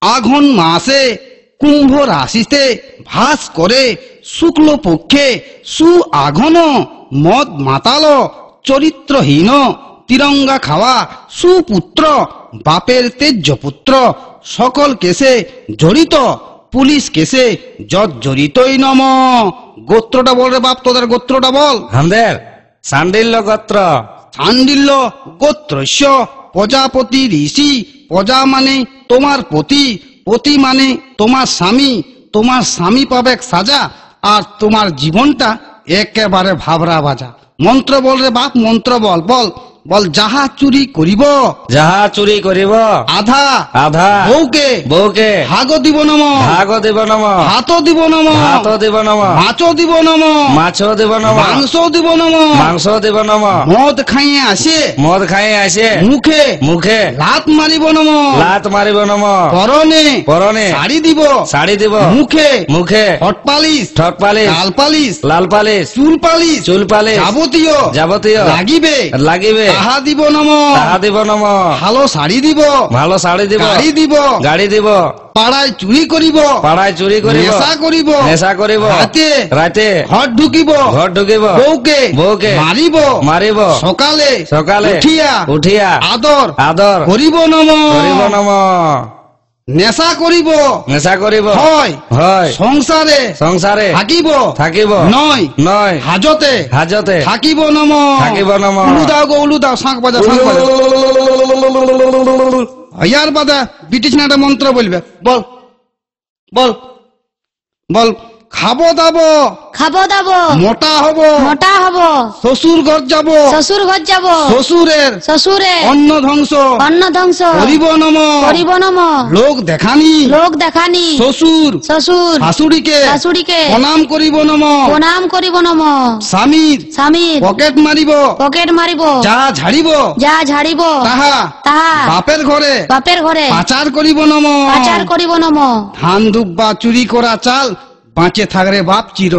আঘন মাসে কুম্ভ রাশিতে ভাস করে শুক্ল পক্ষে সু আঘন মদ মাতাল চরিত্রহীন তিরঙ্গা খাওয়া সুপুত্র বাপের তেজ্য পুত্র সকল কেসে জড়িত পুলিশ কেসে জড়িতই নম। গোত্রটা বল রে বাপ, তোদের গোত্রটা বল। আমাদের সান্ডিল্য গোত্র। সান্ডিল্য গোত্রস্য প্রজাপতি ঋষি। প্রজা মানে তোমার পতি, পতি মানে তোমার স্বামী পাবে সাজা, আর তোমার জীবনটা একেবারে ভাবরা বাজা। মন্ত্র বল রে বাপ, মন্ত্র বল বল বল। যাহা চুরি করিব যাহা চুরি করিব আধা আধা বউকে বউকে ভাগ দিব নম। ভাগ দিব নম। ভাত দিব নম। ভাত দিব নম। মাছ দিব নম। মাছ দিব নম। মাংস দিব নম। মাংস দিব নম। মদ খাইয়ে আসে মদ খাই আসে মুখে মুখে লাত মারিব নম। লাত মারিব নম। পরনে পরনে শাড়ি দিব। শাড়ি দিব। মুখে মুখে হট পালিশ ঠট পালিশ গাল পালিশ লাল পালিশ চুল পালিশ চুল পালিশ যাবতীয় যাবতীয় লাগিবে লাগিবে তাহা দিব নম। তাহা দিব নম। ভালো শাড়ি দিব। ভালো শাড়ি দিব। গাড়ি দিব। গাড়ি দিব। পাড়ায় চুরি করিব। পাড়ায় চুরি করিব। নেশা করিব। নেশা করিব। রাতে রাতে ঘর ঢুকিব। ঘর ঢুকিব। বউকে বউকে মারিব। মারিব। সকালে সকালে উঠিয়া উঠিয়া আদর আদর করিব নম। করিব নম। নেশা করিব নেশা করিব। হয় হয় সংসারে সংসারে থাকিব থাকিব নয় নয় হাজতে হাজতে থাকিব নম। থাকিব নম। উলু দাও গো উলু দাও, শাঁখ বাজা শাঁখ বাজা। ইয়ার বাদা ব্রিটিশ না একটা মন্ত্র বলবে। বল বল বল। খাবো দাবো খাবো দাবো মোটা হব মোটা হব শ্বশুর ঘর যাব শ্বশুর ঘর যাব শ্বশুরের শ্বশুরে অন্ন ধ্বংস অন্ন ধ্বংস করিব নম। করিব নম। লোক দেখানি লোক দেখানি শ্বশুর শ্বশুর শাশুড়িকে শাশুড়িকে প্রণাম করিব নম। প্রণাম করিব নম। স্বামীর স্বামীর পকেট মারিব পকেট মারিব যা ঝাড়িব যা ঝাড়িব তাহা তাহা বাপের ঘরে বাপের ঘরে পাচার করিব নম। পাচার করিব নম। ধান দুব্বা চুরি করা চাল বাঁচে থাকরে বাপ চির